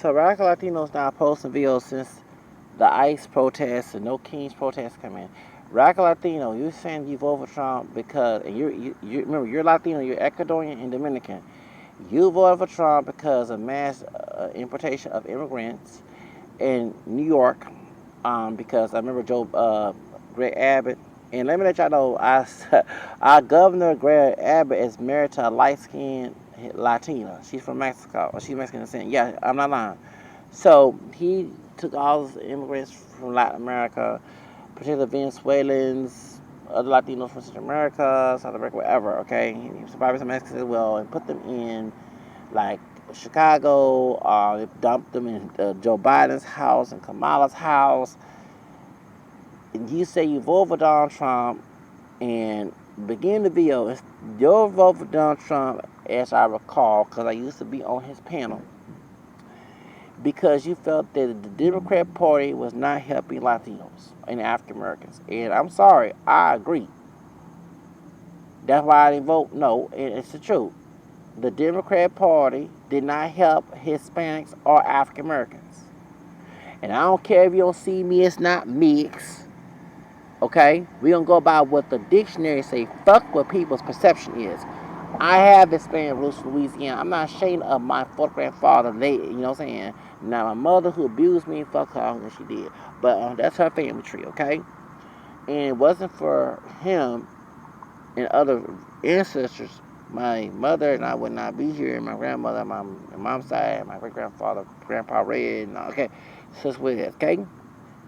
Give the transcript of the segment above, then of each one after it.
So Radical Latinos now posting videos since the ICE protests and No Kings protests come in. Radical Latino, you saying you vote for Trump because and you remember you're Latino, you're Ecuadorian and Dominican. You voted for Trump because of mass importation of immigrants in New York. Because I remember Greg Abbott, and let me let y'all know, our governor Greg Abbott is married to a light skinned Latina. She's from Mexico. She's Mexican descent. Yeah, I'm not lying. So he took all those immigrants from Latin America, particularly Venezuelans, other Latinos from Central America, South America, wherever. Okay, he survived some Mexicans as well, and put them in like Chicago. They dumped them in Joe Biden's house and Kamala's house. And you say you vote for Donald Trump, and begin the video. It's your vote for Donald Trump, as I recall, because I used to be on his panel, because you felt that the Democrat Party was not helping Latinos and African Americans. And I'm sorry, I agree. That's why I didn't vote no, and it's the truth. The Democrat Party did not help Hispanics or African Americans. And I don't care if you don't see me, it's not mixed. Okay? We don't go by what the dictionary say. Fuck what people's perception is. I have Hispanic roots from Louisiana. I'm not ashamed of my grandfather. You know what I'm saying? Now, my mother who abused me, fuck her, and she did. But that's her family tree, okay? And it wasn't for him and other ancestors, my mother and I would not be here, and my grandmother, my mom's side, my great grandfather, Grandpa Red, and okay, so with it, okay.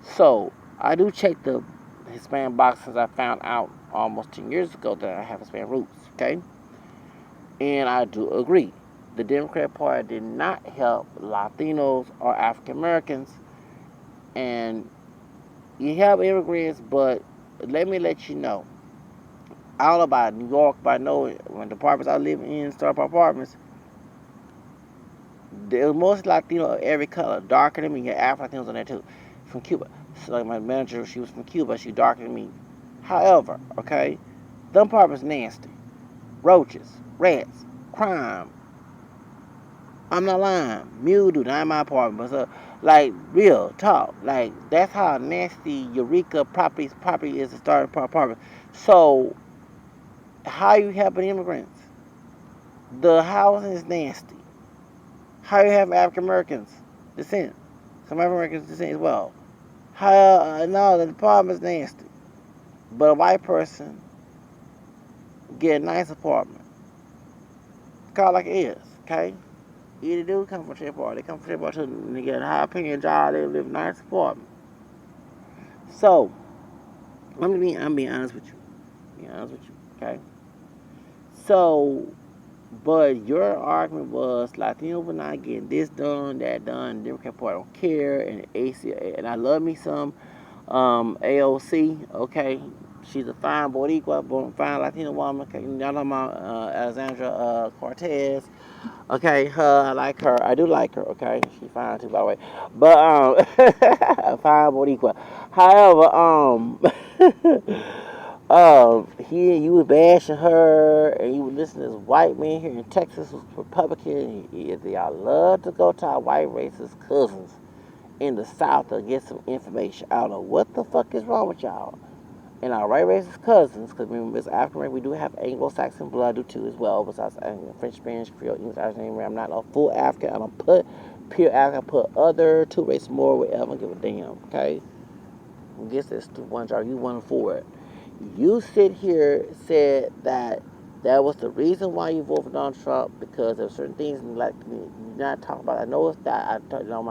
So I do check the Hispanic boxes. I found out almost 10 years ago that I have Hispanic roots, okay, and I do agree. The Democrat Party did not help Latinos or African Americans, and you have immigrants, but let me let you know. I don't know about New York, but I know when the apartments I live in, Startup Apartments, there's most Latino of every color, darker than me. You have Afro Latinos on there too, from Cuba. So like my manager, she was from Cuba, she's darker than me. However, okay, them apartments nasty. Roaches, rats, crime. I'm not lying. Mildew, not in my apartment, but like real talk. Like that's how nasty Eureka property is to start apartment. So how you helping immigrants? The housing is nasty. How you have African Americans descent? Some African Americans descent as well. How no, the apartment is nasty. But a white person get a nice apartment. Call it like it is, okay? Either do come from Trip Party, they come from Trip Party and they get a high paying job, they live in a nice apartment. So, I'm being honest with you. Be honest with you, okay? So, but your argument was Latinos were not getting this done, that done. Democrat Party don't care, and and I love me some AOC. Okay, she's a fine Boricua, fine Latino woman. Okay, y'all know about Alexandra Cortez. Okay, I like her. I do like her. Okay, she's fine too, by the way. But fine Boricua. However, you was bashing her, and you would listen to this white man here in Texas who's Republican. Y'all love to go to our white racist cousins in the South to get some information. I don't know what the fuck is wrong with y'all. And our white racist cousins, because remember, as African American, we do have Anglo-Saxon blood, do too as well. Besides French, Spanish, Creole, English, Irish, I'm not a full African. I don't put pure African. I put other two races more, whatever. Give a damn. Okay. I guess that's the one job you won for it. You sit here said that was the reason why you voted for Donald Trump because there are certain things like you not talk about. I know it's that I talked on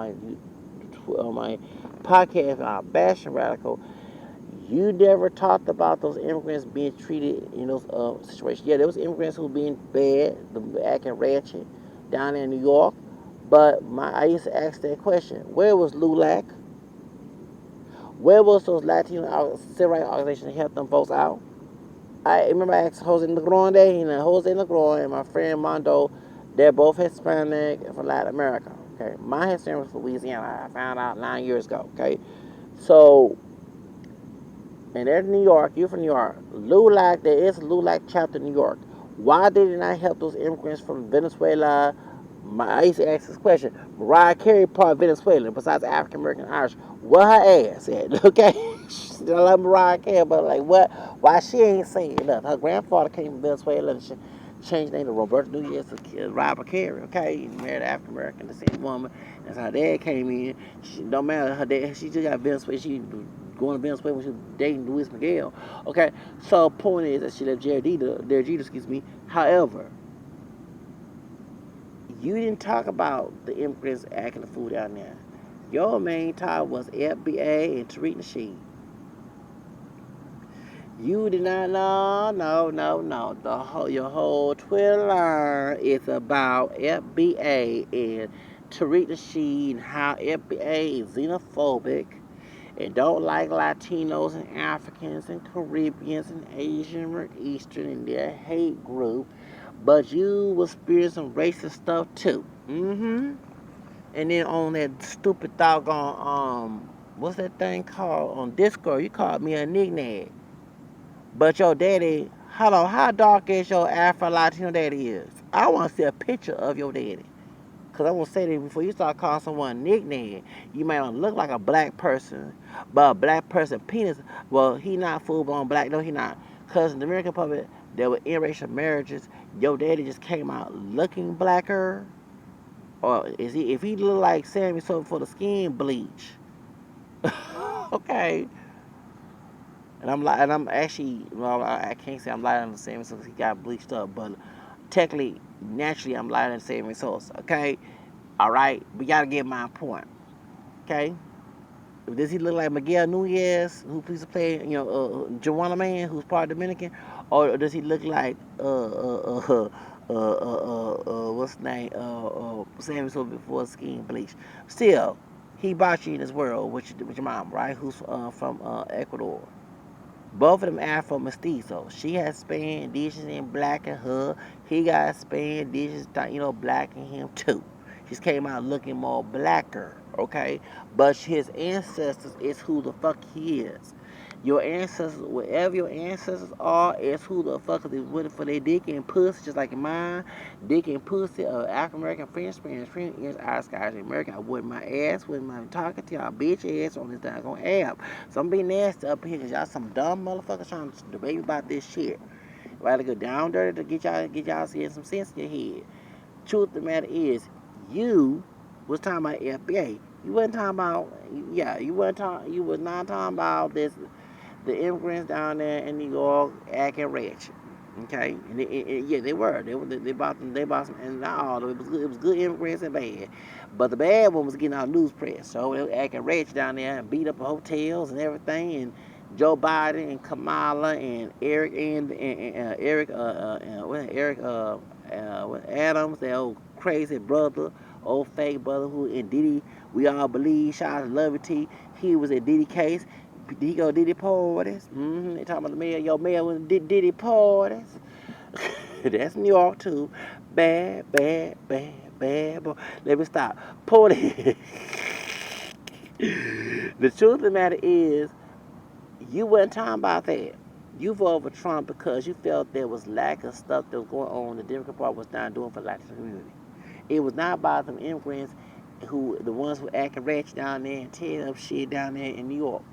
my podcast about bashing radical. You never talked about those immigrants being treated in those situations. Yeah, there was immigrants who were being bad, acting ratchet down in New York. But I used to ask that question: where was LULAC? Where was those Latino civil rights organizations to help them folks out? I remember I asked Jose Negron and Jose Negron and my friend Mondo, they're both Hispanic from Latin America. Okay, my Hispanic was from Louisiana. I found out 9 years ago. Okay, so and they're in New York. You're from New York. LULAC, there is a LULAC chapter in New York. Why did it not help those immigrants from Venezuela, I used to ask this question. Mariah Carey part Venezuelan, besides African American Irish. What her ass at? Okay, I love Mariah Carey, but like what? Why she ain't saying nothing? Her grandfather came from Venezuela and she changed the name to Roberto Nunez to Robert Carey. Okay, he married an African American, the same woman. That's how her dad came in. She, no matter her dad, she just got Venezuela. She going to Venezuela when she was dating Luis Miguel. Okay, so point is that she left Derek Jeter, excuse me. However, you didn't talk about the immigrants acting the fool down there. Your main topic was FBA and Tariq Nasheed. You did not know, no. Your whole Twitter line is about FBA and Tariq Nasheed and how FBA is xenophobic and don't like Latinos and Africans and Caribbeans and Asian or Eastern and their hate group. But you was spewing some racist stuff too. Mm-hmm. And then on that stupid doggone what's that thing called on Discord? You called me a nickname. But your daddy, hold on, how dark is your Afro Latino daddy is? I want to see a picture of your daddy. Cause I want to say that before you start calling someone a nickname, you might not look like a black person, but a black person penis. Well, he not full blown black. No, he not. Cause in the American public, there were interracial marriages. Your daddy just came out looking blacker. Or is he? If he look like Sammy Sosa for the skin bleach, okay. And I'm actually, well, I can't say I'm lighter than Sammy Sosa. He got bleached up, but technically, naturally, I'm lighter than Sammy Sosa. Okay, all right. We gotta get my point. Okay. Does he look like Miguel Nunez, who used to play, Joanna Man, who's part Dominican, or does he look like what's his name, Sammy Sosa before skin bleach? Still, he brought you in this world with your mom, right? Who's from Ecuador. Both of them Afro mestizo. She has Spanish dishes in black in her. He got Spanish dishes, black in him too. She came out looking more blacker, okay? But his ancestors is who the fuck he is. Your ancestors, wherever your ancestors are, is who the fuck is waiting for their dick and pussy, just like mine. Dick and pussy, African American, French, Spanish, French, Irish, Scottish, American. I wouldn't my ass, wouldn't my talking to y'all bitch ass on this doggone app. So I'm being nasty up here because y'all some dumb motherfuckers trying to debate about this shit. Rather go down dirty to get y'all getting some sense in your head. Truth of the matter is, you was talking about FBA. You wasn't talking about, you was not talking about the immigrants down there in New York acting rich. Okay, and yeah, they were. They bought them. They bought some, and not all. It was good immigrants and bad, but the bad one was getting out news press. So they were acting rich down there and beat up hotels and everything. And Joe Biden and Kamala and Eric and Eric Adams, their old crazy brother, old fake brother who in Diddy we all believe. Shout out to Lovey T. He was in Diddy case. He go Diddy parties. They talking about the mayor. Your mayor was Diddy parties. That's New York too. Bad boy. Let me stop. Party. The truth of the matter is, you wasn't talking about that. You voted for Trump because you felt there was lack of stuff that was going on. The Democrat Party was not doing for the Latino community. It was not about them immigrants the ones who acting ratchet down there and tearing up shit down there in New York.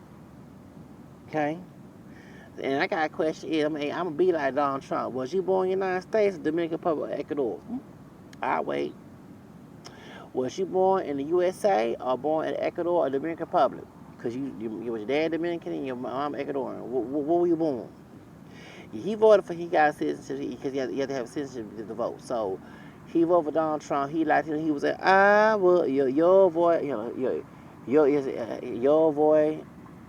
Okay? And I got a question. I'm gonna be like Donald Trump. Was you born in the United States or Dominican Republic, Ecuador? I wait. Was you born in the USA or born in Ecuador or Dominican Republic? Because you was your dad Dominican and your mom Ecuadorian. Where were you born? He voted for he got citizenship because you have to have citizenship to vote. So he voted for Donald Trump. He liked him. He was like, I will your voice, your voice.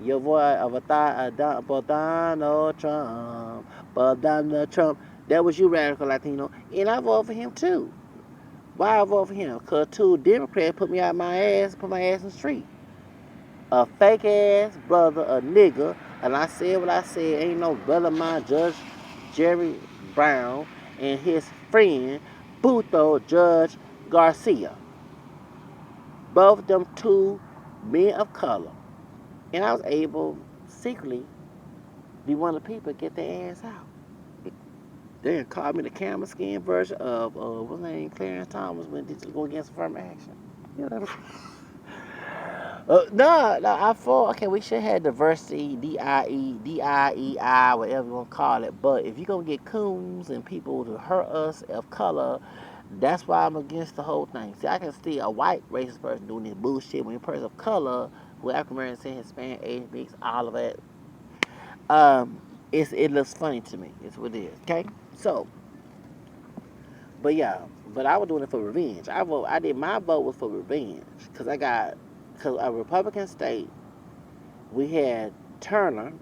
Your voice of Donald Trump, but Donald Trump. That was you, Radical Latino, and I voted for him too. Why I vote for him? Cause two Democrats put me out my ass, put my ass in the street. A fake ass brother, a nigga, and I said what I said. Ain't no brother of mine, Judge Jerry Brown, and his friend, Buto Judge Garcia. Both of them two men of color. And I was able, secretly, be one of the people to get their ass out. They called me the camel skin version of what's his name, Clarence Thomas when they just go against affirmative action. You know, no, I thought okay, we should have diversity, DIEI, whatever you want to call it. But if you're gonna get coons and people to hurt us of color, that's why I'm against the whole thing. See, I can see a white racist person doing this bullshit when a person of color, who African American, Hispanic, Asian, mix, all of that. Um, it looks funny to me. It's what it is. Okay, so but yeah, but I was doing it for revenge. I did my vote was for revenge because a Republican state we had Turner.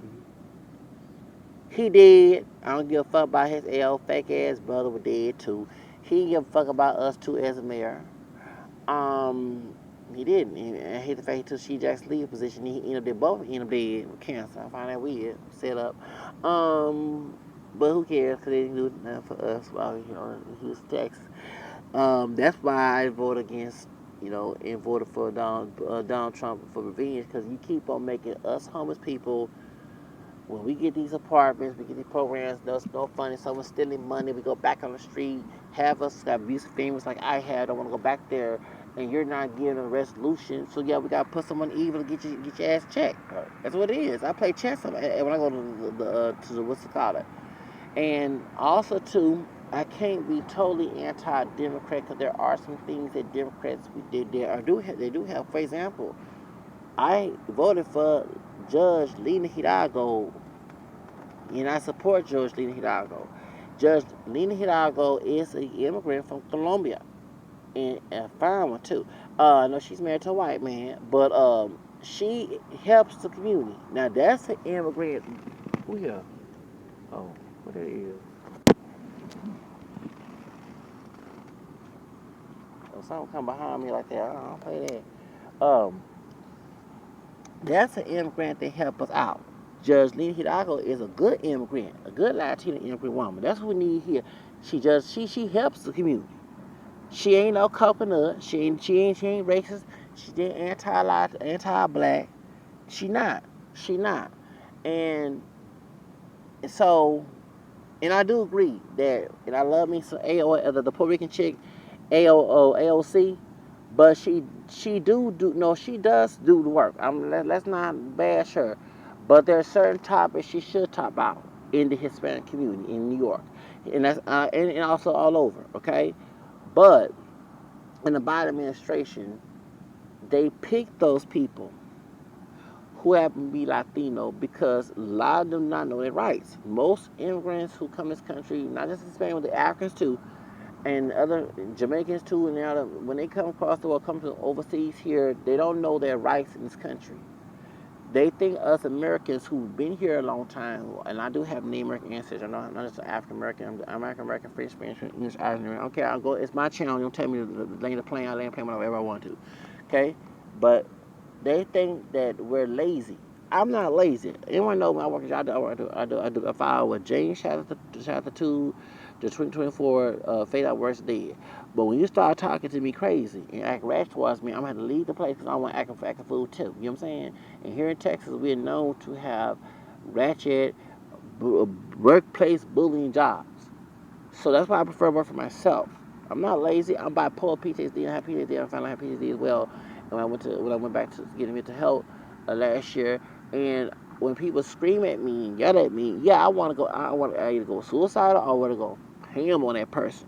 He dead. I don't give a fuck about his L fake ass brother was dead too. He didn't give a fuck about us too as a mayor. Um, he didn't. I hate the fact he took She Jackson lead position. They both ended up dead with cancer. I find that weird. Set up. But who cares? Because they didn't do nothing for us while he was Texas. That's why I voted against, and voted for Donald Trump for revenge. Because you keep on making us homeless people. When we get these apartments, we get these programs, there's no funding, someone's stealing money, we go back on the street, have us have abusive families like I had, don't want to go back there, and you're not giving a resolution. So yeah, we gotta put someone evil to get your ass checked. That's what it is. I play chess when I go to the what's it called it. And also too, I can't be totally anti-Democrat because there are some things that Democrats they do have. For example, I voted for Judge Lena Hidalgo, and I support Judge Lena Hidalgo. Judge Lena Hidalgo is an immigrant from Colombia, and a fine one too. I know she's married to a white man, but she helps the community. Now that's an immigrant. Oh yeah. Oh, what that is? Oh, someone come behind me like that. I don't play that. That's an immigrant that help us out. Judge Lena Hidalgo is a good immigrant, a good Latina immigrant woman. That's what we need here. She helps the community. She ain't no coconut. She ain't racist. She ain't anti-black. She not. She not. And so, and I do agree that, and I love me some the Puerto Rican chick, AOC, but she does do the work. Let's not bash her, but there are certain topics she should top out in the Hispanic community in New York, and that's and also all over. Okay, but in the Biden administration, they pick those people who happen to be Latino because a lot of them do not know their rights. Most immigrants who come to this country, not just Hispanic, but the Africans too, and other Jamaicans too, and when they come across the world, come to overseas here, they don't know their rights in this country. They think us Americans who've been here a long time, and I do have Native American ancestors. I'm not just African American. I'm American American, French, Spanish, English, Irish. Okay, I'll go. It's my channel. You don't tell me to lay the plane. I lay the plane whenever I want to. Okay, but they think that we're lazy. I'm not lazy. Anyone know my work? I file with James Chapter 2, the 2024 Fade Out Worse Dead. But when you start talking to me crazy and act rash towards me, I'm going to have to leave the place because I want to acting fool too. You know what I'm saying? And here in Texas, we're known to have ratchet workplace bullying jobs. So that's why I prefer work for myself. I'm not lazy. I'm bipolar PTSD. I have PTSD. I finally have PTSD as well. And when I went back to getting mental health last year, and when people scream at me and yell at me, yeah, I want to go. I want to either go suicidal or I want to go ham on that person.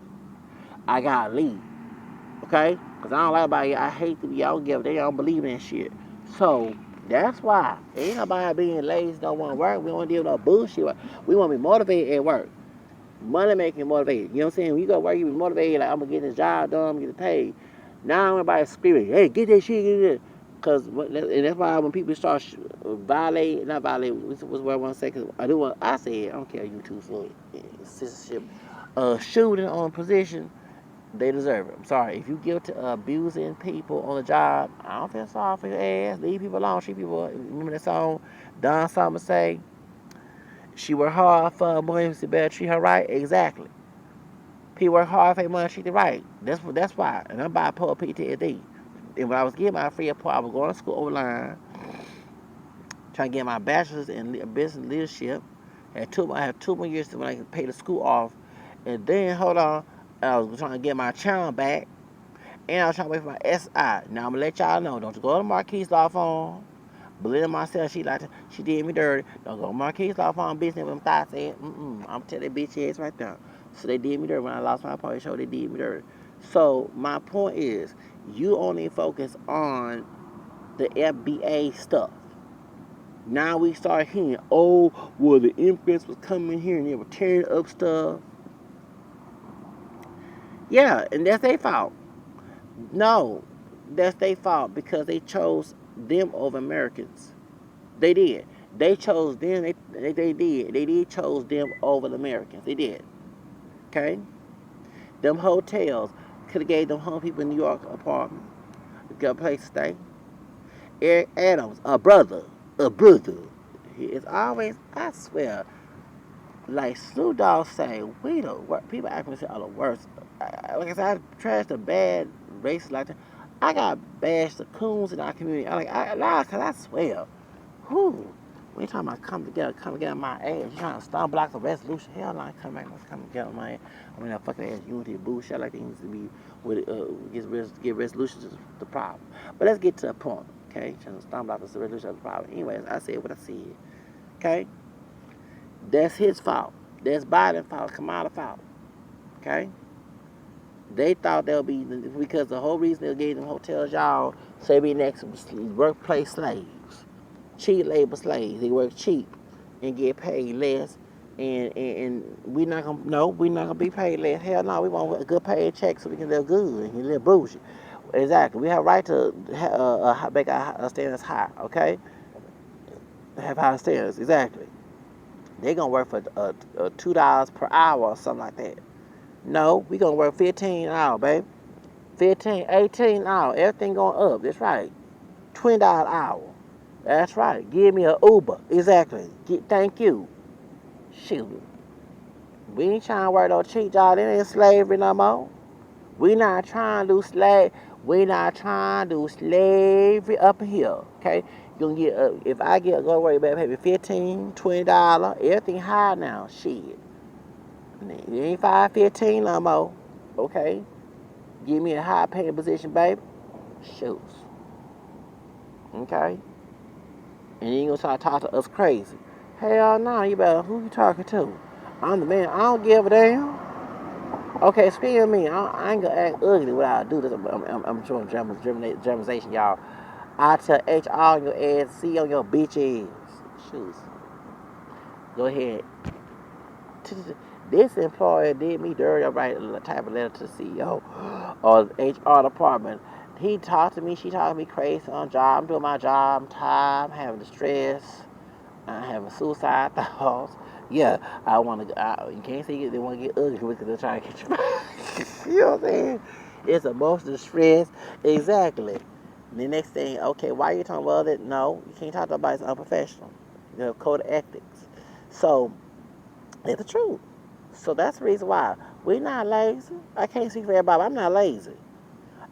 I gotta leave, okay? Cause I don't like about it. I hate to be. I don't give. They don't believe in that shit. So that's why ain't nobody being lazy. Don't want to work. We don't deal with no bullshit. We want to be motivated at work. Money making motivated. You know what I'm saying? When you go to work, you be motivated. Like I'm gonna get this job done. I'm gonna get paid. Now everybody screaming, "Hey, get that shit, get that!" Cause and that's why when people start not violate. What's what I want to say? Cause I do what I said. I don't care YouTube for censorship. Shooting on position, they deserve it. I'm sorry. If you guilty of abusing people on the job, I don't feel sorry for your ass. Leave people alone. Treat people. Remember that song Don Summer say? She worked hard for money to better treat her right. Exactly. People work hard for their money, treat it right. That's why. And I'm bipolar PTSD. And when I was getting my free apport, I was going to school online, trying to get my bachelor's in business leadership. I had 2 more years when I could pay the school off. And then, hold on, I was trying to get my channel back. And I was trying to wait for my SI. Now, I'm going to let y'all know. Don't you go to Marquise Law Firm. Believe myself, she did me dirty. Don't go to Marquise Law Firm business with them thoughts said. I'm telling that bitch ass right there. So they did me dirty. When I lost my party show, they did me dirty. So my point is, you only focus on the FBA stuff. Now we start hearing, oh, well, the immigrants was coming here and they were tearing up stuff. Yeah, and that's their fault. No, that's their fault because they chose them over Americans. They did. They chose them. They did. They did chose them over the Americans. They did. Okay? Them hotels could have gave them home people in New York apartment. Got a place to stay. Eric Adams, a brother. He is always, I swear, like Snoop Dogg say, we the worst. People actually say all the worst. Like I said, I trashed the bad races like that. I got bashed the coons in our community. Cause I swear, who? We ain't talking about come together my ass. You trying to stun block the resolution? Hell no, let's come together, man. I mean, that fucking ass unity bullshit like they needs to be with get resolutions to the problem. But let's get to the point, okay? Trying to stun block the resolution of the problem. Anyways, I said what I said, okay? That's his fault. That's Biden's fault. Kamala's fault. Okay? They thought they'll be, because the whole reason they gave them hotels, y'all, so they be next to workplace slaves, cheap labor slaves. They work cheap and get paid less. And we're not gonna be paid less. Hell no, we want a good paid check so we can live good and live bougie. Exactly. We have a right to make our standards high. Okay? Have high standards. Exactly. They gonna work for $2 per hour or something like that. No, we gonna work 15 an hour, baby. 15, 18 an hour. Everything going up. That's right. $20 an hour. That's right. Give me an Uber. Exactly. Thank you. Shoot. We ain't trying to work no cheap job. It ain't slavery no more. We not trying to do slavery up here. Okay? You gonna get if I go to work, baby, maybe $15, $20, everything high now. Shit. It ain't $5.15 no more. Okay? Give me a high paying position, baby. Shoot. Okay? And you ain't gonna start talking to us crazy. Hell no, you better, who you talking to? I'm the man. I don't give a damn. Okay, excuse me. I ain't gonna act ugly when I do this. I'm showing Germanization, y'all. I tell HR on your ass, C on your bitch ass. Shoes. Go ahead. This employer did me dirty. I write a type of letter to the CEO or the HR department. He talked to me. She talked to me crazy on job. I'm doing my job. I'm tired. I'm having the stress. I'm having suicide thoughts. Yeah, I want to. You can't say they want to get ugly because they're trying to get you. You know what I'm saying? It's emotional stress. Exactly. The next thing, okay, why are you talking about it? No, you can't talk to somebody. It's unprofessional. You have code of ethics. So, it's the truth. So that's the reason why. We're not lazy. I can't speak for everybody, but I'm not lazy.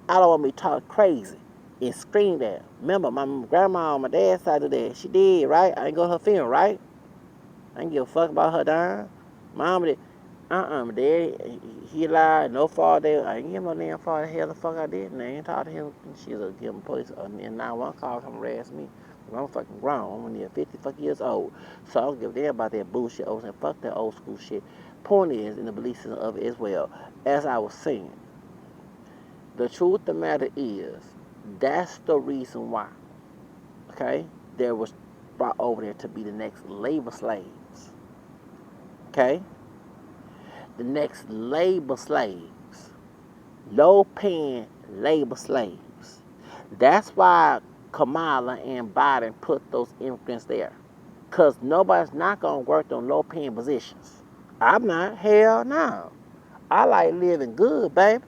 I don't want to be talked crazy and screamed at. Remember, my grandma on my dad's side of that. She did, right? I ain't go to her funeral, right? I ain't give a fuck about her dying. Mama did. My dad, he lied, no fault there. I ain't give him no damn fault. The hell the fuck I did. And I ain't talk to him. She was give him police. And 911 call come harass me. I'm fucking grown. I'm near 50 fucking years old. So I don't give a damn about that bullshit. I was saying, fuck that old school shit. Point is, in the belief system of it as well, as I was saying, the truth of the matter is, that's the reason why, okay, there was brought over there to be the next labor slaves. Okay? The next labor slaves. Low paying labor slaves. That's why Kamala and Biden put those immigrants there. Because nobody's not going to work on low paying positions. I'm not. Hell no. I like living good, baby.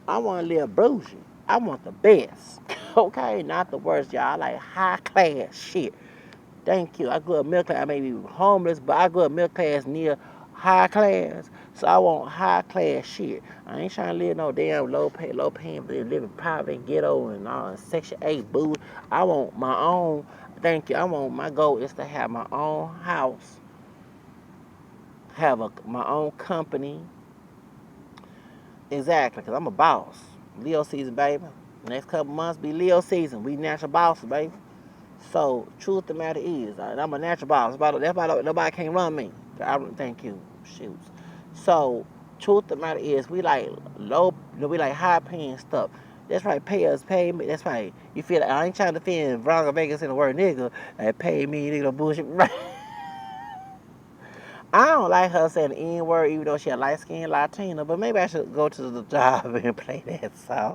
I want to live bougie. I want the best. Okay? Not the worst, y'all. I like high class shit. Thank you. I grew up middle class. I may be homeless, but I grew up middle class near high class. So I want high class shit. I ain't trying to live no damn low paying, but living private ghetto and all Section 8 boo. I want my own. Thank you. My goal is to have my own house, have my own company, Exactly, because I'm a boss. Leo season, baby. Next couple months be Leo season. We natural bosses, baby. So, truth of the matter is, I'm a natural boss. That's why nobody can run me. Thank you. Shoot. So, truth of the matter is, we like we like high paying stuff. That's right, pay me. That's right. You feel like I ain't trying to defend Veronica Vegas in the word nigga. Like, pay me, nigga, bullshit. Right. I don't like her saying the N word, even though she a light skinned Latina, but maybe I should go to the job and play that song.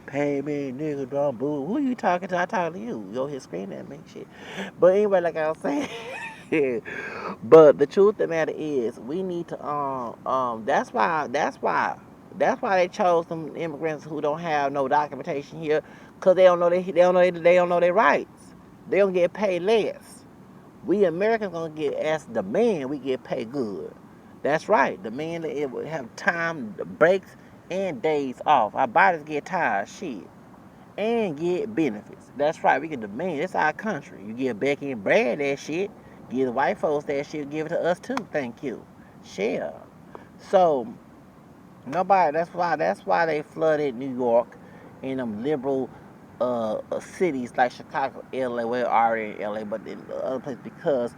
Pay me, nigga, don't boo. Who you talking to? I talking to you. You over here screaming at me, shit. But anyway, like I was saying, but the truth of the matter is, we need to, that's why they chose some immigrants who don't have no documentation here, cause they don't know their rights. They don't get paid less. We Americans gonna get, as the man, we get paid good. That's right. The man that it would have time breaks and days off. Our bodies get tired, shit, and get benefits. That's right. We get the man. It's our country. You give Becky and Brad that shit. Give the white folks that shit. Give it to us too. Thank you. Share. So nobody. That's why they flooded New York and them liberal cities like Chicago, LA. Well, already in LA, but in other places, because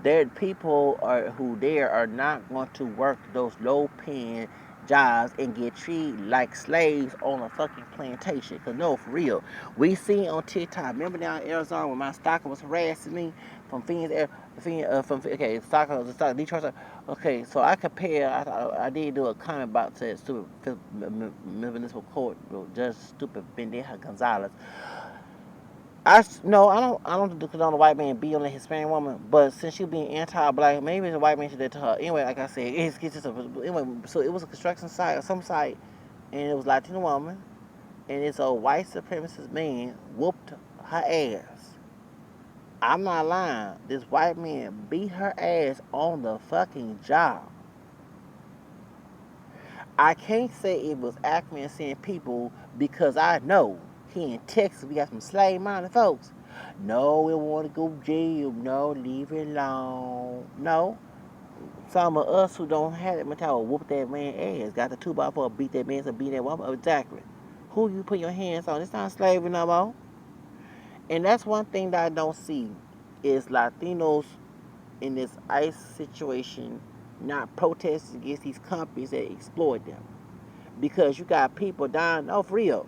their people who there are not going to work those low paying jobs and get treated like slaves on a fucking plantation. Cause no, for real, we seen on TikTok. Remember down in Arizona when my stalker was harassing me from Detroit. Okay, so I compare. I did do a comment about the stupid municipal court Judge Stupid Bendeja Gonzalez. No, I don't condone the white man being on a Hispanic woman, but since she being anti-black, maybe the white man should do it to her. Anyway, like I said, it's just anyway. So it was a construction site or some site, and it was a Latino woman, and it's a white supremacist man whooped her ass. I'm not lying. This white man beat her ass on the fucking job. I can't say it was Acme and people because I know here in Texas we got some slave-minded folks. No, we want to go jail. No, leave it alone. No, some of us who don't have that mentality whoop that man ass. Got the 2x4, beat that man, so beat that woman. Exactly. Who you put your hands on? It's not slavery no more. And that's one thing that I don't see is Latinos in this ICE situation not protesting against these companies that exploit them. Because you got people dying. Oh, for real.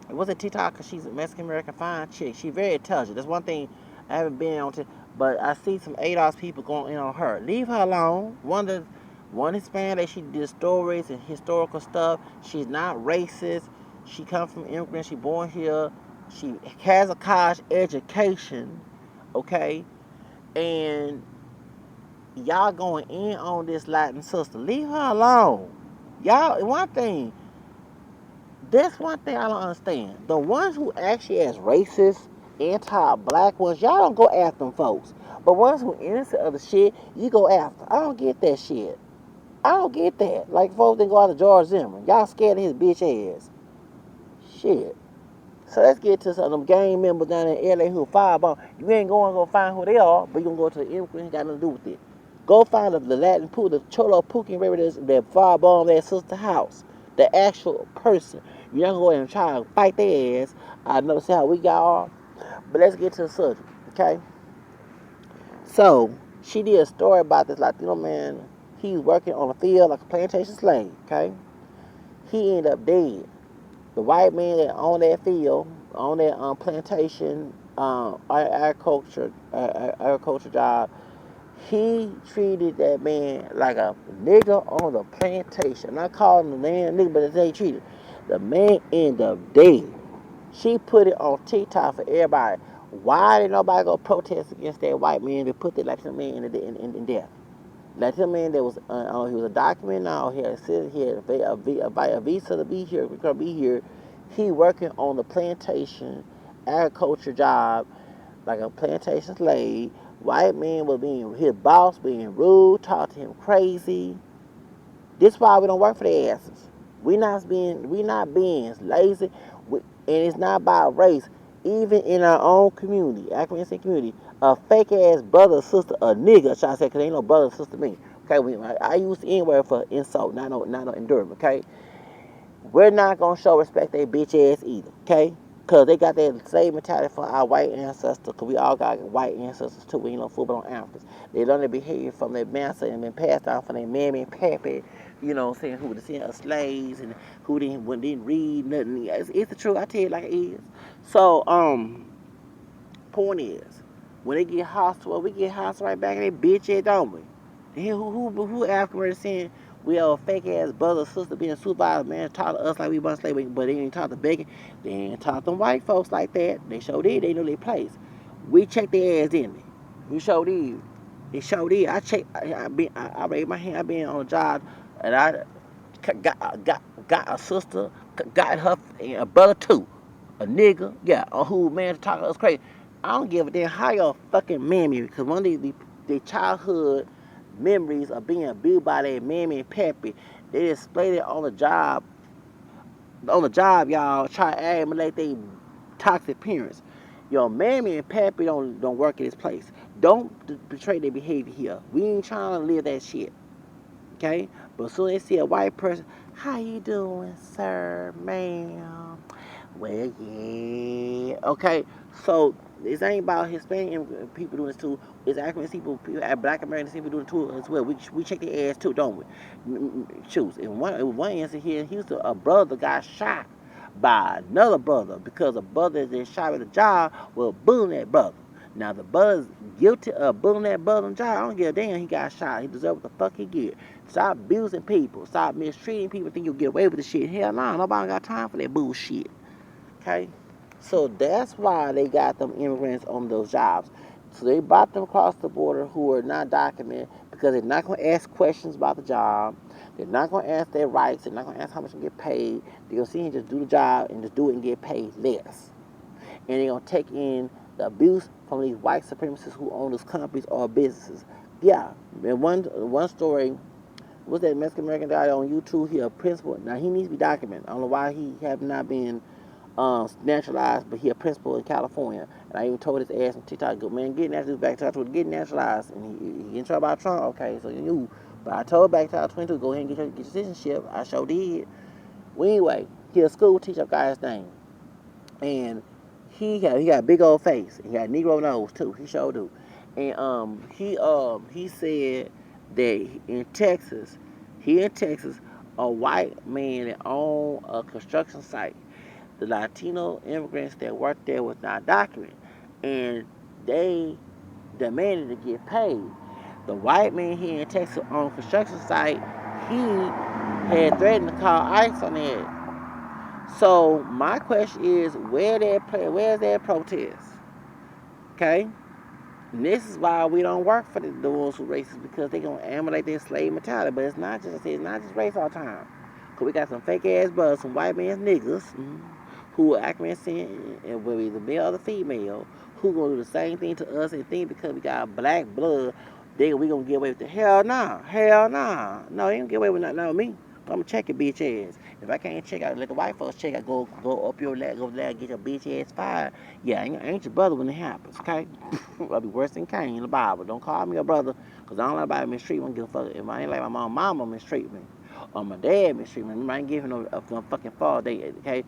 It wasn't TikTok because she's a Mexican American fine chick. She's very intelligent. That's one thing I haven't been on to. But I see some ADOS people going in on her. Leave her alone. One Hispanic, she did stories and historical stuff. She's not racist. She comes from immigrants. She born here. She has a college education. Okay? And y'all going in on this Latin sister. Leave her alone. Y'all, that's one thing I don't understand. The ones who actually as racist, anti-black ones, y'all don't go after them folks. But ones who innocent of the shit, you go after. I don't get that shit. I don't get that. Like folks that go after George Zimmerman. Y'all scared of his bitch ass. Shit. So let's get to some of them gang members down in LA who firebomb. You ain't going to go find who they are, but you going to go to the immigrant, got nothing to do with it. Go find the Latin pool, the Cholo Pukin raiders that firebombed their sister's house. The actual person. You're not going to go and try to fight their ass. I never see how we got off. But let's get to the subject, okay? So, she did a story about this Latino man. He was working on a field like a plantation slave, okay? He ended up dead. The white man that owned that field, on that plantation, agriculture job, he treated that man like a nigga on the plantation. I'm not calling the man nigga, but that's how he treated. The man ended up dead. She put it on TikTok for everybody. Why did nobody go protest against that white man to put that Latino man in death? Latino man that was, he was a document now. He had a visa to be here. We're gonna be here. He working on the plantation, agriculture job, like a plantation slave. White man was being his boss, being rude, talk to him crazy. This why we don't work for their asses. We not being lazy, and it's not about race. Even in our own community, African community, a fake ass brother or sister, a nigga, should I say, because ain't no brother or sister to me. Okay, I use the N word for insult, not no endurance. Okay, we're not gonna show respect they bitch ass either. Okay, cause they got that same mentality for our white ancestors. Cause we all got white ancestors too. We ain't no football on Africans. They learn their behavior from their master and been passed down from their mammy and pappy. You know, saying who the descendant of slaves and who didn't read nothing. It's the truth. I tell you like it is. So point is, when they get hostile, we get hostile right back in their bitch ass, don't we? Who African American saying we are fake ass brother sister being supervised, man, taught us like we bunch slavery, but they ain't taught the bacon. They ain't taught them white folks like that. They showed did. They know their place. We checked their ass, didn't we? We showed did. They showed did. I checked. I raised my hand. I been on a job, and I got a sister, got her a brother too, a nigga, yeah, or who man talking us crazy. I don't give a damn how your fucking mammy, because one of the childhood memories of being abused by their mammy and pappy, they displayed it on the job. On the job, y'all try to emulate their toxic parents. Your mammy and pappy don't work at this place. Don't betray their behavior here. We ain't trying to live that shit. Okay? But as soon as they see a white person, how you doing, sir, ma'am? Well, yeah. Okay, so this ain't about Hispanic people doing this too. It's African people, Black American people doing it too as well. We check their ass too, don't we? Choose. In one instance here in Houston, a brother got shot by another brother because a brother that shot at the job was bullying that brother. Now the brother's guilty of bullying that brother on the job. I don't give a damn. He got shot. He deserves what the fuck he get. Stop abusing people. Stop mistreating people. Think you'll get away with the shit. Hell no, nobody got time for that bullshit. Okay? So that's why they got them immigrants on those jobs. So they brought them across the border who are not documented because they're not going to ask questions about the job. They're not going to ask their rights. They're not going to ask how much they get paid. They're going to see and just do the job and just do it and get paid less. And they're going to take in the abuse from these white supremacists who own those companies or businesses. Yeah, and one story was that Mexican American guy on YouTube. He a principal. Now he needs to be documented. I don't know why he have not been naturalized, but he a principal in California. And I even told his ass on TikTok, go man, get naturalized back to 22, get naturalized. And he in trouble about Trump. Okay, so you knew. But I told back to 22, go ahead and get your citizenship. I sure did. Well, anyway, he a school teacher guy's name, and he got a big old face. He got a Negro nose too. He sure do. And he said that in Texas, a white man that owned a construction site. The Latino immigrants that worked there was not documented, and they demanded to get paid. The white man here in Texas on a construction site, he had threatened to call ICE on it. So my question is, where's their protest? Okay, and this is why we don't work for the ones who racist because they gonna emulate their slave mentality. But it's not just race all the time. Cause we got some fake ass brothers, some white man's niggas. Who are acting and whether either male or the female, who gonna do the same thing to us and think because we got black blood, we gonna get away with it. Hell nah. Hell nah. No, you ain't gonna get away with nothing with me. I'm gonna check your bitch ass. If I can't check out, let the white folks check out, go up your leg, go there, get your bitch ass fired. Yeah, I ain't your brother when it happens, okay? I'll be worse than Cain in the Bible. Don't call me a brother, because I don't like anybody mistreat me. I don't give a fuck. If I ain't like my mama mistreat me, or my dad mistreat me, remember I ain't giving no fucking fall day, okay?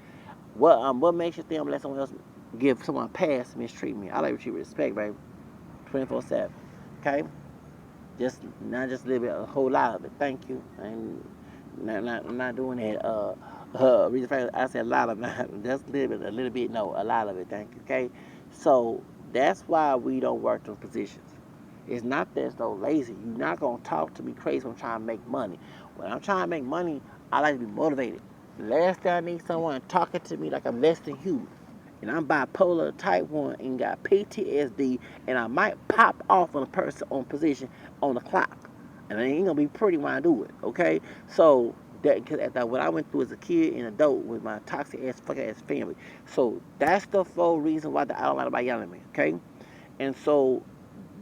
What makes you think I'm gonna let someone else give someone a pass to mistreat me? I like to treat respect, baby. 24/7. Okay? Just not just a little bit, a whole lot of it. Thank you. I'm not doing that. I said a lot of it. Just a little bit, no, a lot of it. Thank you. Okay? So that's why we don't work those positions. It's not that it's so lazy. You're not gonna talk to me crazy when I'm trying to make money. When I'm trying to make money, I like to be motivated. Last thing I need someone talking to me like I'm less than human. And I'm bipolar type 1 and got PTSD and I might pop off on a person on position on the clock. And it ain't gonna be pretty when I do it, okay? So that cause after what I went through as a kid and adult with my toxic ass fucking ass family. So that's the full reason why I don't like about yelling at me, okay? And so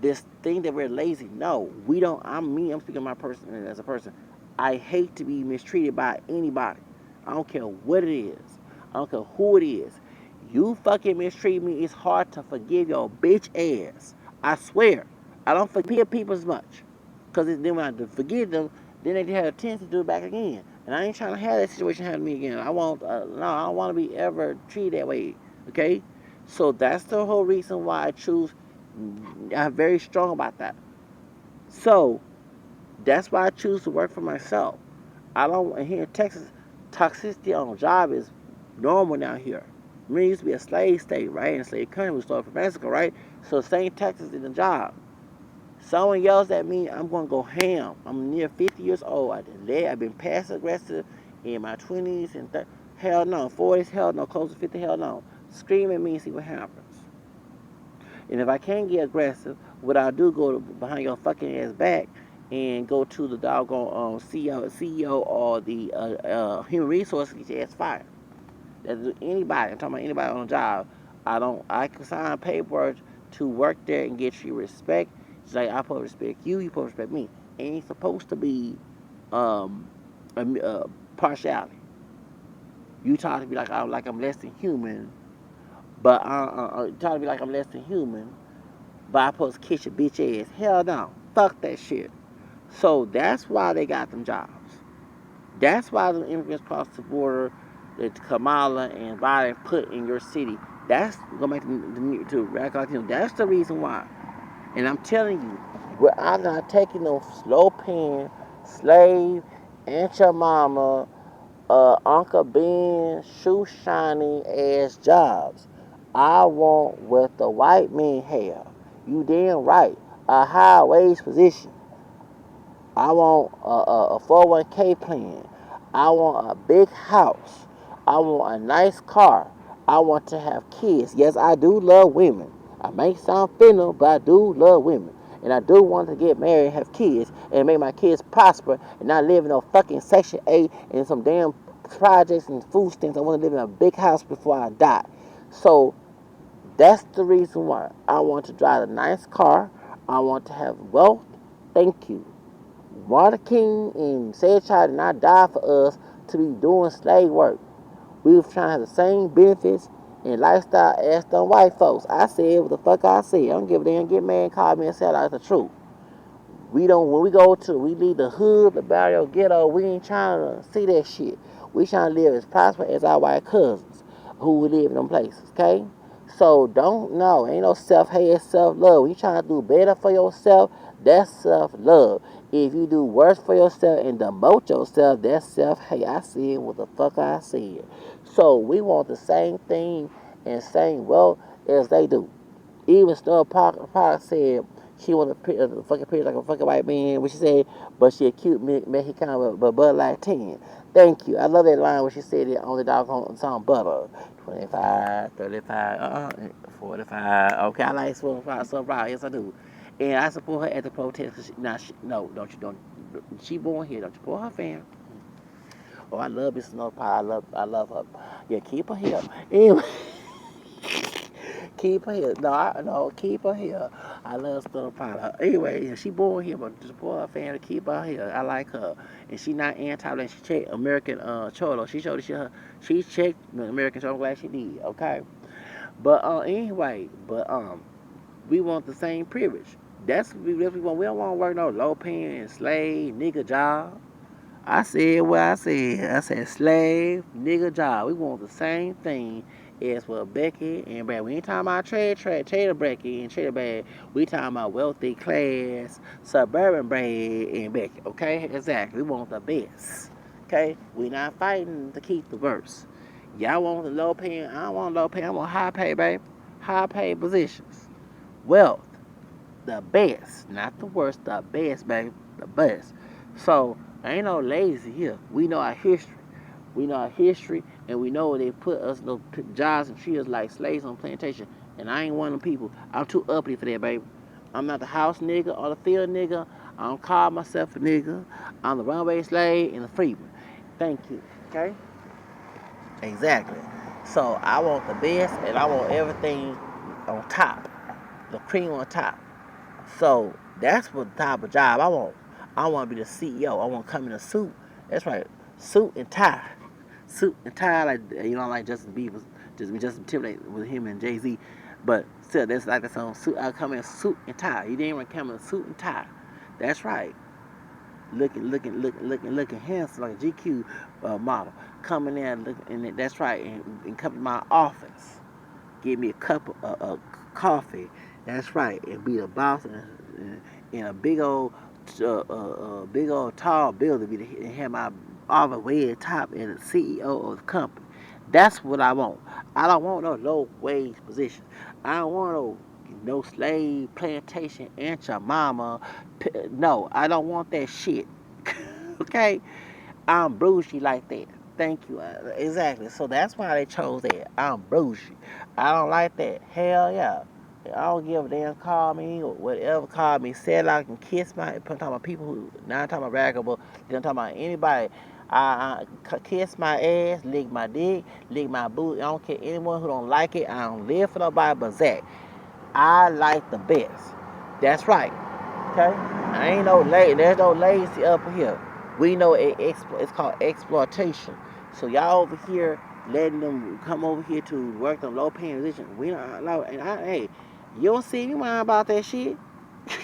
this thing that we're lazy, no, we don't. I'm speaking of my person as a person. I hate to be mistreated by anybody. I don't care what it is. I don't care who it is. You fucking mistreat me, it's hard to forgive your bitch ass. I swear. I don't forgive people as much. Because then when I forgive them, then they have a tendency to do it back again. And I ain't trying to have that situation happen to me again. I want, no, I don't want to be ever treated that way. Okay? So that's the whole reason why I choose. I'm very strong about that. So that's why I choose to work for myself. I don't, and here in Texas, toxicity on the job is normal down here. I mean, it used to be a slave state, right? And a slave country was started from Mexico, right? So same Texas in the job. Someone yells at me, I'm going to go ham. I'm near 50 years old. I've been passive aggressive in my 20s and hell no. 40s, hell no. Close to 50, hell no. Scream at me and see what happens. And if I can't get aggressive, what I'll do, go behind your fucking ass back and go to the doggone CEO or the human resources, get your ass fired. That's anybody. I'm talking about anybody on the job. I can sign paperwork to work there and get you respect. It's like I supposed to respect you, you supposed to respect me. Ain't supposed to be um, partiality. You talk to me like I'm less than human, but talk to me like I'm less than human, but I supposed to kiss your bitch ass. Hell no. Fuck that shit. So that's why they got them jobs. That's why the immigrants cross the border that Kamala and Biden put in your city. That's going to Radical Latino. That's the reason why. And I'm telling you, I'm not taking no slow paying, slave, Aunt your mama, Uncle Ben, shoe shiny ass jobs. I want what the white men have. You damn right. A high wage position. I want a 401k plan. I want a big house. I want a nice car. I want to have kids. Yes, I do love women. I may sound fennel, but I do love women. And I do want to get married and have kids and make my kids prosper and not live in no fucking Section 8 and some damn projects and food stamps. I want to live in a big house before I die. So that's the reason why I want to drive a nice car. I want to have wealth. Thank you. Martin King and said child did not die for us to be doing slave work. We were trying to have the same benefits and lifestyle as them white folks. I said what the fuck I said. I don't give a damn, get mad and call me and say that's the truth. We don't, when we leave the hood, the barrio, ghetto, we ain't trying to see that shit. We trying to live as prosperous as our white cousins who live in them places, okay? So don't, no, ain't no self-hate, self-love. When you trying to do better for yourself, that's self-love. If you do worse for yourself and demote yourself, that's self-hate. I said what the fuck I said. So we want the same thing and same wealth as they do. Even Snow Park said she want to fucking pretty like a fucking white man, which she said, but she a cute Mexicana, but Bud like 10. Thank you. I love that line where she said it on the doggone song Butter. 25, 35, 45. Okay, I like 45, so proud. Yes, I do. And I support her at the protest. Cause no, don't you, don't. She born here. Don't you support her fan? Oh, I love Miss Snow Pie. I love her. Yeah, keep her here. Anyway. Keep her here. No, keep her here. I love Stunner Potter. Anyway, yeah, she born here, but just boy, her fan to keep her here. I like her, and she not anti-black. She checked American Cholo. She showed she checked the American Cholo. I'm glad she did. Okay, but anyway, but we want the same privilege. That's what we want. We don't want to work no low paying slave nigga job. I said what I said. I said slave, nigga job. We want the same thing as for Becky and Brad. We ain't talking about trader Becky and trader Brad. We talking about wealthy class, suburban Brad and Becky. Okay? Exactly. We want the best. Okay? We not fighting to keep the worst. Y'all want the low pay. I don't want low pay. I want high pay, baby. High pay positions. Wealth. The best. Not the worst. The best, baby. The best. So, ain't no lazy here. We know our history. We know our history, and we know they put us in those jobs and treat us like slaves on plantation. And I ain't one of them people. I'm too uppity for that, baby. I'm not the house nigga or the field nigga. I don't call myself a nigga. I'm the runaway slave and the freeman. Thank you. Okay? Exactly. So I want the best, and I want everything on top. The cream on top. So that's what type of job I want. I want to be the CEO. I want to come in a suit. That's right, suit and tie, suit and tie. Like like Justin Bieber, Justin Timberlake with him and Jay-Z. But still, that's like the song. Suit. I come in a suit and tie. You didn't even come in a suit and tie. That's right. looking handsome like a GQ model, coming in looking, and that's right, and come to my office, give me a cup of coffee, that's right, and be the boss in a big old tall building, and have my office way at the top and the CEO of the company. That's what I want. I don't want no low wage position. I don't want no slave plantation aunt your mama. No, I don't want that shit. Okay, I'm bougie like that. Thank you. Exactly. So that's why they chose that. I'm bougie. I don't like that. Hell yeah. I don't give a damn. Call me or whatever. Call me. Said I can kiss my. I'm talking about people who. Not talking about ragable. I'm talking about anybody. Kiss my ass, lick my dick, lick my boot. I don't care anyone who don't like it. I don't live for nobody but Zach. I like the best. That's right. Okay? I ain't no there's no lazy up here. We know it's called exploitation. So y'all over here letting them come over here to work them low paying positions. We don't allow, and hey, you don't see me mind about that shit.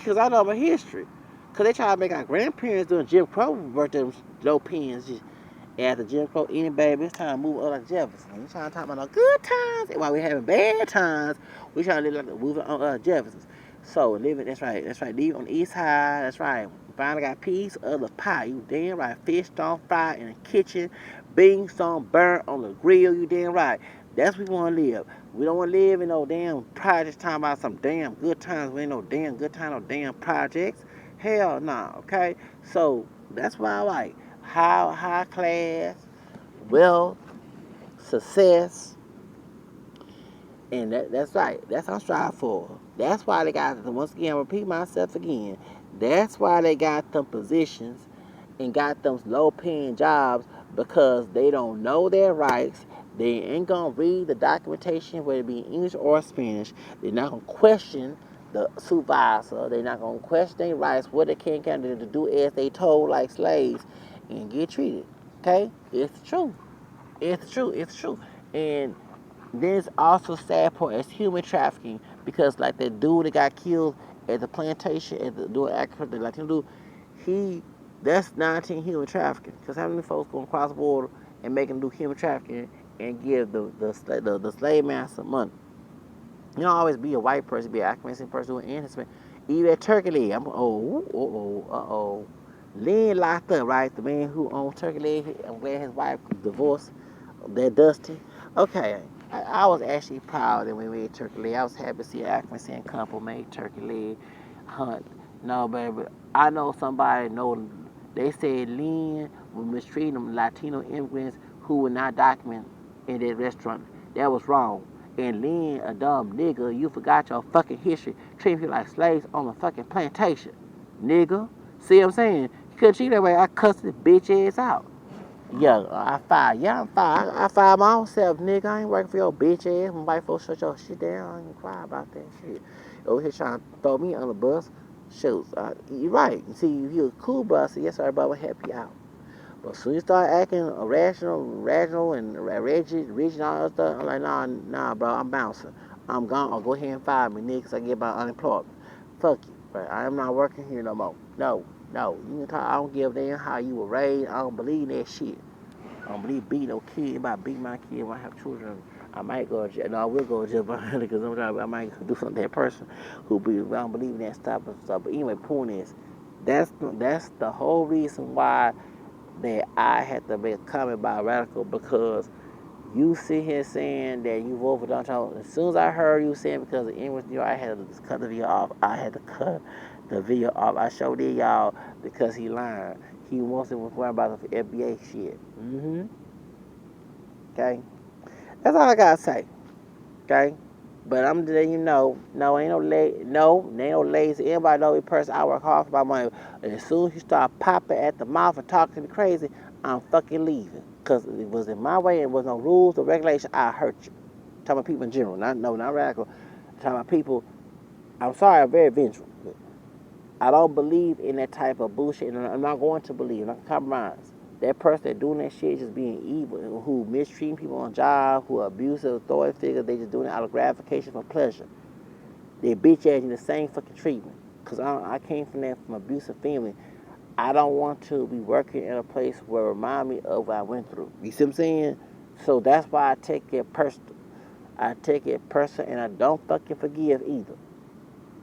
Cause I know my history. Cause they try to make our grandparents doing Jim Crow work them low pens just after Jim Crow any baby, it's time to move on like Jefferson. We trying to talk about no good times, and while we having bad times, we trying to live like moving on Jeffersons. So living, that's right. Leave on the east side, that's right. Finally got piece of the pie. You damn right. Fish on fire in the kitchen, beans on burnt on the grill. You damn right. That's where we want to live. We don't want to live in no damn projects talking about some damn good times. We ain't no damn good time, no damn projects. Hell no, nah, okay? So that's why I like high class, wealth, success, and that's right. That's what I'm striving for. That's why they got, once again, I repeat myself again, that's why they got them positions and got them low paying jobs, because they don't know their rights. They ain't gonna read the documentation, whether it be English or Spanish. They're not gonna question the supervisor. They're not gonna question their rights, what they can do to do as they told like slaves, and get treated. Okay? It's true. It's true. It's true. And there's also sad part as human trafficking, because like that dude that got killed at the plantation at the dude the Latino dude, he that's 19 human trafficking. Because how many folks going across the border and make them do human trafficking and give the slave master money? You don't always be a white person, be an African American person doing innocent. Even at Turkey Leg, Lynn locked up, right? The man who owned Turkey Leg, and where his wife divorced, that Dusty. Okay, I was actually proud that we made Turkey Leg. I was happy to see an African American couple make Turkey Leg hunt. No, baby, I know somebody know. They said Lynn was mistreating them Latino immigrants who were not documented in that restaurant. That was wrong. And Lynn, a dumb nigga, you forgot your fucking history, treating people like slaves on the fucking plantation. Nigga. See what I'm saying? You couldn't treat that way. I cussed this bitch ass out. Yeah, I fired. Yeah, I'm fired. I fired my own self, nigga. I ain't working for your bitch ass. When white folks shut your shit down, I ain't cry about that shit. Over here trying to throw me on the bus. Shoot, you're right. See, if you're a cool bus, yes, sir, but I will help you out. But as soon as you start acting rational, and rigid, and all that stuff, I'm like, nah, bro, I'm bouncing. I'm gone. Or go ahead and fire me, nigga, 'cause I get my unemployment. Fuck you, bro. I am not working here no more. No, no. You can talk, I don't give a damn how you were raised. I don't believe in that shit. I don't believe beating no kid. If I beat my kid when I have children, I might go to jail. No, I will go to jail because I might do something to that person who be. I don't believe in that stuff and stuff. But anyway, point is, that's the whole reason why that I had to make a comment about Radical, because you sit here saying that you vote for Donald Trump. As soon as I heard you saying because of English, I had to cut the video off. I had to cut the video off. I showed it y'all because he lying. He wants to worry about the FBA shit. Okay, that's all I gotta say. Okay. But I'm letting you know, no, ain't no lazy. Anybody know me person, I work hard for my money. And as soon as you start popping at the mouth and talking to me crazy, I'm fucking leaving. Because it was in my way, and there was no rules or regulation, I hurt you. I'm talking about people in general, not Radical. I'm talking about people, I'm sorry, I'm very vengeful. I don't believe in that type of bullshit, and I'm not going to believe, I'm not compromise. That person that doing that shit just being evil, who mistreating people on job, who abusive authority figures, they just doing it out of gratification for pleasure. They bitch ass in the same fucking treatment. Cause I came from abusive family. I don't want to be working in a place where it remind me of what I went through. You see what I'm saying? So that's why I take it personal. I take it personal, and I don't fucking forgive either.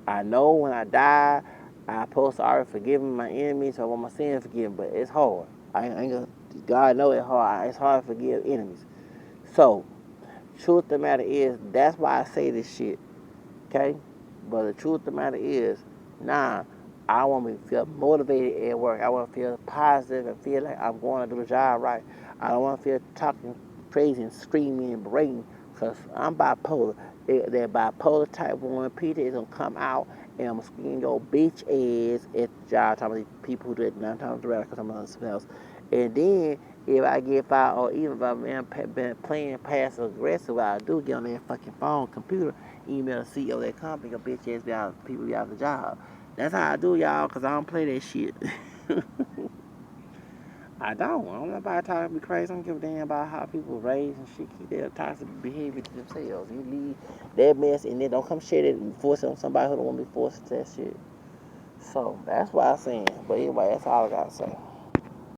I know when I die, I supposed to already forgive my enemies, so I want my sins forgiven, but it's hard. I ain't gonna, God know it's hard. It's hard to forgive enemies. So, truth of the matter is, that's why I say this shit, okay? But the truth of the matter is, nah, I want to feel motivated at work. I want to feel positive and feel like I'm going to do the job right. I don't want to feel talking crazy and screaming and berating because I'm bipolar. That bipolar type 1 Peter is going to come out and I'm going to scream your bitch ass at the job. Talking about these people who do it 9 times around because I'm on something else. And then if I get fired or even if I've been playing passive aggressive, I do get on that fucking phone, computer, email the CEO of that company, your bitch ass be out, people be out of the job. That's how I do, y'all, because I don't play that shit. I don't know about talking to be crazy. I don't give a damn about how people raise and shit, keep their toxic behavior to themselves. You leave that mess and then don't come share it and force it on somebody who don't want to be forced to that shit. So that's what I'm saying. But anyway, that's all I gotta say.